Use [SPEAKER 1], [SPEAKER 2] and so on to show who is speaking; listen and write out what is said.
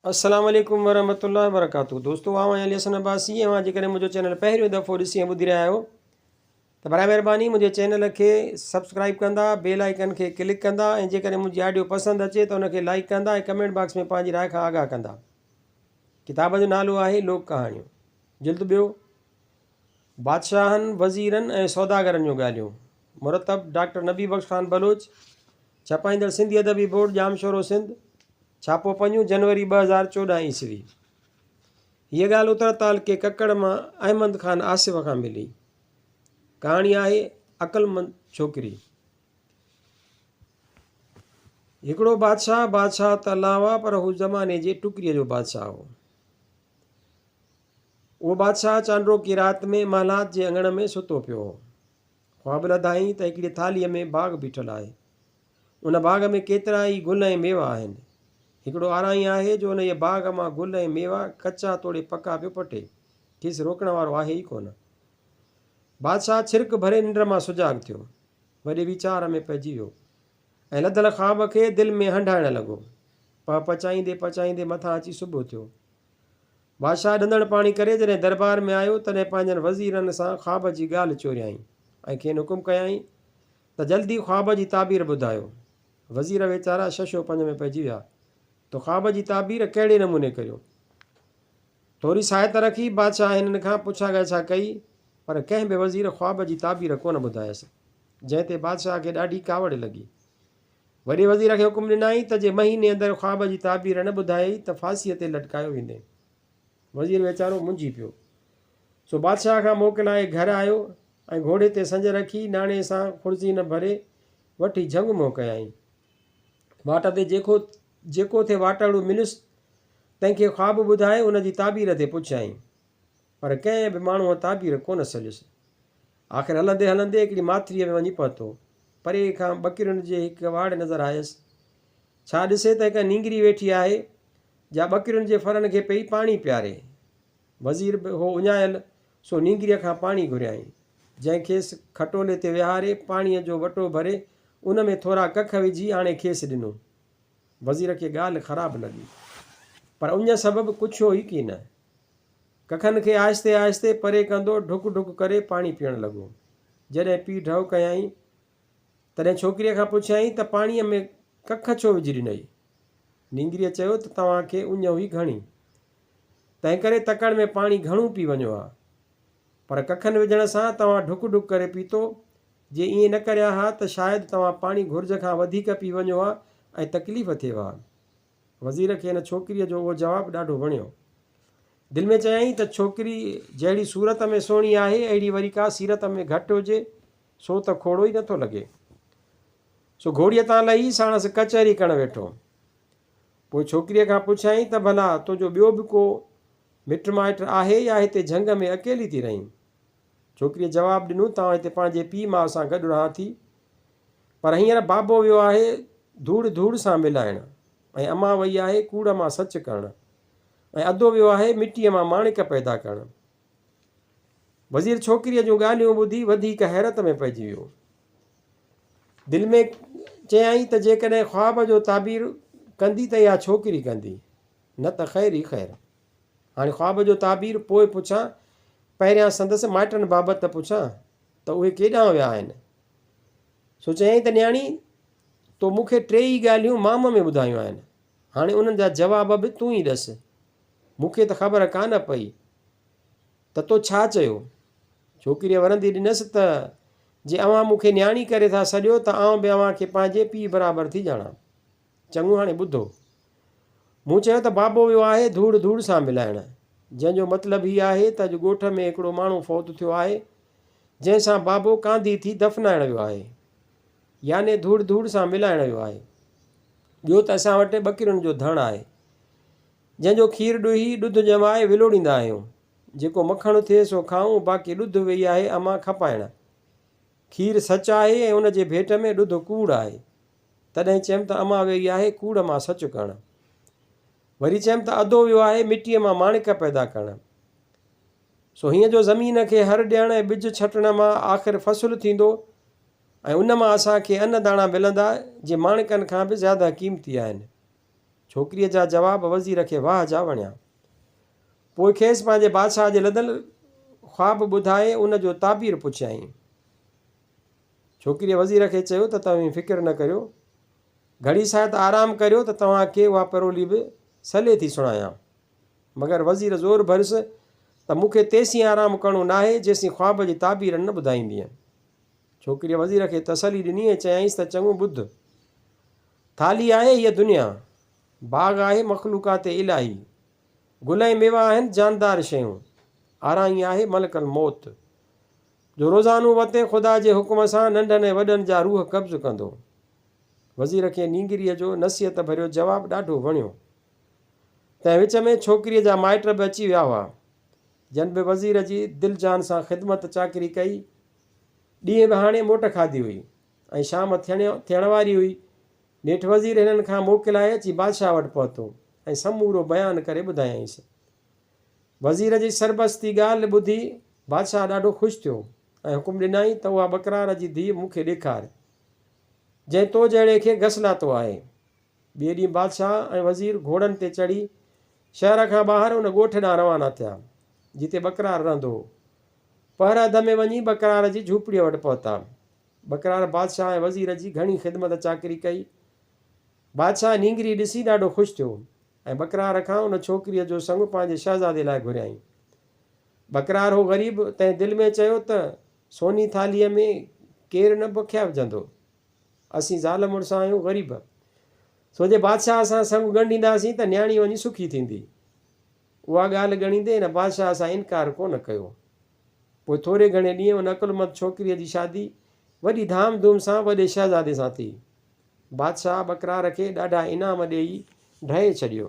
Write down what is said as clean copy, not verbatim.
[SPEAKER 1] अस्सलाम वालेकुम वरहमतुल्लाहि वबरकातुहू। दोस्तों आवां अली हसन अब्बासी ऐं जेकॾहिं मुंहिंजो चैनल पहिरियों दफ़ो ॾिसी ऐं ॿुधी रहिया आहियो त बराए महिरबानी मुंहिंजे चैनल खे सब्सक्राइब कंदा, बेल आइकन खे क्लिक कंदा ऐं जेकॾहिं मुंहिंजी ऑडियो पसंदि अचे त उनखे लाइक कंदा ऐं कमेंट बॉक्स में पंहिंजी राय खां आगाह कंदा। किताब जो नालो आहे लोक कहाणियूं, जिल्द ॿियो, बादशाहनि, वज़ीरनि ऐं सौदागरनि जूं ॻाल्हियूं। मुरतब डॉक्टर नबी बख्श ख़ान बलोच, छपाईंदड़ सिंधी अदबी बोर्ड, जामशोरो सिंध, छापो 5 जनवरी 2014 ईस्वी। हीअ ॻाल्हि उतर तालुके कक्कड़ मां अहमद ख़ान आसिफ़ खां मिली। कहाणी आहे अक़लमंद छोकिरी। हिकिड़ो बादशाह त अलावा पर हू ज़माने जे टुकरीअ जो बादशाह हो। उहो बादशाह चांड्रो की राति में महलात जे अङण में सुतो पियो हो। ख्वाब लधाई त हिकिड़ी थालीअ में बाग़ बीठल आहे। उन बाग़ में केतिरा ई गुल ऐं मेवा आहिनि। हिकिड़ो आराई आहे जो उन जे बाग़ मां गुल ऐं मेवा कचा तोड़े पका पियो पटे, खेसि रोकण वारो आहे ई कोन। बादशाह छिरक भरे निंड मां सुजाॻ थियो, वॾे वीचार में पइजी वियो ऐं लधल ख्वाब खे दिलि में हंडाइण लॻो। पचाईंदे पचाईंदे मथां अची सुबुह थियो। बादशाह ॾंदड़ पाणी करे जॾहिं दरबार में आयो तॾहिं पंहिंजनि वज़ीरनि सां ख्वाब जी ॻाल्हि चोरियाई ऐं खेनि हुकुम कयाई त जल्दी ख्वाब जी ताबीर ॿुधायो। वज़ीर वीचारा शशो पंज में पइजी विया तो ख्वाब जी ताबीर कहिड़े नमूने करियो। थोरी साहित रखी बादशाह हिननि खां पुछा ॻाछा कई, पर कंहिं बि वज़ीर ख्वाब जी ताबीर कोन ॿुधायसि, जंहिं ते बादशाह खे ॾाढी कावड़ लॻी। वॾे वज़ीर खे हुकुम ॾिनाई त जे महीने अंदरि ख्वाब जी ताबीर न ॿुधाई त फांसीअ ते लटकायो वेंदे। वज़ीर वीचारो मुंझी पियो, सो बादशाह खां मोकिलाए घर आयो ऐं घोड़े ते संज रखी नाणे सां खुर्ज़ी न भरे वठी झंग मों कयाई। वाट ते जेको थे वाटड़ू मिलियुसि तंहिंखे ख्वाब ॿुधाए उन जी ताबीर ते पुछियाईं, पर कंहिं बि माण्हूअ ताबीर कोन सलियुसि। आख़िर हलंदे हलंदे हिकिड़ी माथिरीअ में वञी पहुतो। परे खां ॿकिरियुनि जे हिकु वाड़ नज़र आयसि। छा ॾिसे त हिकु नींगरी वेठी आहे जा ॿकिरियुनि जे फरनि खे पई पाणी पियारे। वज़ीर बि हो उञायल, सो नींगरीअ खां पाणी घुरियाईं, जंहिं खेसि खटोले ते विहारे पाणीअ जो वटो भरे उन में थोरा कख विझी आणे खेसि ॾिनो। वज़ीर खे ॻाल्हि ख़राबु लॻी, पर उन सबबु पुछियो ई कीन। कखनि खे आहिस्ते आहिस्ते परे कंदो ढुक ढुक करे पाणी पीअणु लॻो। जॾहिं पी ढव कयाई तॾहिं छोकिरीअ खां पुछियाईं त पाणीअ में कख छो विझी ॾिनई। नींगरीअ चयो त तव्हांखे उञ हुई घणी, तंहिं करे तकड़ि में पाणी घणो पी वञो आहे, पर कखनि विझण सां तव्हां ढुक ढुक करे पीतो। जे ईअं न करिया हा त शायदि तव्हां पाणी घुर्ज खां वधीक पी वञो हा ऐं तकलीफ़ थिए हा। वज़ीर खे हिन छोकिरीअ जो उहो जवाबु ॾाढो वणियो। दिलि में चयाईं त छोकिरी जहिड़ी सूरत में सुहिणी आहे अहिड़ी वरी का सीरत में घटि हुजे सो त खोड़ो ई नथो लॻे। सो घोड़ीअ तां लही साणसि कचहरी करणु वेठो। पोइ छोकिरीअ खां पुछियाईं त भला तुंहिंजो ॿियो बि को मिटु माइटु आहे या हिते झंग में अकेली थी रहीं। छोकिरीअ जवाबु ॾिनो, तव्हां हिते पंहिंजे पीउ माउ सां गॾु रहां थी, पर हींअर बाबो वियो आहे धूड़ धूड़ सां मिलाइणु ऐं अम्मा वई आहे कूड़ मां सच करणु ऐं अधो वियो आहे मिटीअ मां माणिक पैदा करणु। वज़ीर छोकिरीअ जूं ॻाल्हियूं ॿुधी वधीक हैरत में पइजी वियो। दिलि में चयाईं त जेकॾहिं ख्वाब जो ताबीर कंदी त इहा छोकिरी कंदी, न त ख़ैर ई ख़ैर। हाणे ख्वाब जो ताबीर पोइ पुछां, पहिरियां संदसि माइटनि बाबति पुछां त उहे केॾांहुं विया आहिनि। सो चयाईं त न्याणी तो मूंखे 3 ई ॻाल्हियूं माम में ॿुधायूं आहिनि, हाणे उन्हनि जा जवाब बि तूं ई ॾस। मूंखे त ख़बर कान पई त तो छा चयो। छोकिरीअ वरंदी ॾिनसि त जे अव्हां मूंखे न्याणी करे था सॾियो त आउं बि अव्हां खे पंहिंजे पीउ बराबरि थी ॼाणा। चङो, हाणे ॿुधो। मूं चयो त बाबो वियो आहे धूड़ धूड़ सां मिलाइणु, जंहिंजो मतिलबु हीअ आहे त अॼु ॻोठ में हिकिड़ो माण्हू फौत थियो आहे जंहिंसां बाबो कांधी थी दफ़नाइण वियो आहे, याने धूड़ धूड़ सां मिलाइण वियो आहे। ॿियो त असां वटि ॿकिरियुनि जो धणु आहे जंहिंजो खीरु ॾुही ॾुधु ॼमाए विलोड़ींदा आहियूं। जेको मखणु थिए सो खाऊं, बाक़ी ॾुधु वेई आहे अम्मा खपाइण। खीरु सच आहे ऐं उन जे भेट में ॾुधु कूड़ आहे, तॾहिं चयमि त अम्मा वेई आहे कूड़ मां सच करणु। वरी चयमि त अधो वियो आहे मिटीअ मां माणिक पैदा करणु। सो हीअं जो ज़मीन खे हर ॾियणु ऐं ॿिज छटण मां आख़िर फ़सुलु थींदो ऐं उन मां असांखे अन्न दाणा मिलंदा जे माणिकनि खां बि ज़्यादा क़ीमती आहिनि। छोकिरीअ जा जवाब वज़ीर खे वाह जा वणिया। पोइ खेसि पंहिंजे बादशाह जे लदल ख़्वाब ॿुधाए उन जो ताबीर पुछियईं। छोकिरीअ वज़ीर खे चयो त तव्हां फ़िकिर न करियो, घड़ी साहित आराम करियो त तव्हांखे उहा परोली बि सले थी सुणायां। मगर वज़ीर ज़ोर भरियुसि त मूंखे तेसीं आराम करिणो न आहे जेसीं ख़्वाब जी ताबीर न ॿुधाईंदीअं। छोकिरीअ वज़ीर खे तसली ॾिनी ऐं चयाईंसि त चङो ॿुध, थाली आहे हीअ दुनिया, बाग़ आहे मख़लूक़ात इलाही, गुल ऐं मेवा आहिनि जानदार शयूं, आराई आहे मलकल मौत, जो रोज़ानो वते ख़ुदा जे हुकुम सां नंढनि ऐं वॾनि जा रूह कब्ज़ कंदो। वज़ीर खे नींगरीअ जो नसीहत भरियो जवाबु ॾाढो वणियो। तंहिं विच में छोकिरीअ जा माइट बि अची विया हुआ, जन बि वज़ीर जी दिलि जान सां ख़िदमत चाकरी कई। ॾींहं बि हाणे मोट खाधी हुई ऐं शाम थियण वारी हुई। नेठि वज़ीर हिननि खां मोकिलाए अची बादशाह वटि पहुतो ऐं समूरो बयानु करे ॿुधायईंसि। वज़ीर जी सरबस्ती ॻाल्हि ॿुधी बादशाह ॾाढो ख़ुशि थियो ऐं हुकुम ॾिनई त उहा बकरार जी धीउ मूंखे ॾेखार, जंहिं तो जहिड़े खे घसलातो आहे। ॿिए ॾींहुं बादशाह ऐं वज़ीर घोड़नि ते चढ़ी शहर खां ॿाहिरि उन ॻोठ ॾांहुं रवाना थिया जिते बकरार रहंदो हो। पहर अध में वञी बकरार जी झूपड़ीअ वटि पहुता। बकरार बादशाह ऐं वज़ीर जी घणी ख़िदमत चाकरी कई। बादशाह नींगरी ॾिसी ॾाढो ख़ुशि थियो ऐं बकरार खां उन छोकिरीअ जो संग पंहिंजे शहज़ादे लाइ घुरियईं। बकरार हो ग़रीब तंहिं दिलि में चयो त सोनी थालीअ में केरु न बुखिया विझंदो, असीं ज़ाल मुड़ुस आहियूं ग़रीब, छो जे बादशाह सां संग ॻंढींदासीं त न्याणी वञी सुखी थींदी। उहा ॻाल्हि ॻणींदे हिन बादशाह सां इनकार कोन कयो। पोइ थोरे घणे ॾींहं उन अकुलमंद छोकिरीअ जी शादी वॾी धाम धूम सां वॾे शहज़ादे सां थी। बादशाह बकरार खे ॾाढा इनाम ॾेई ढहे छॾियो।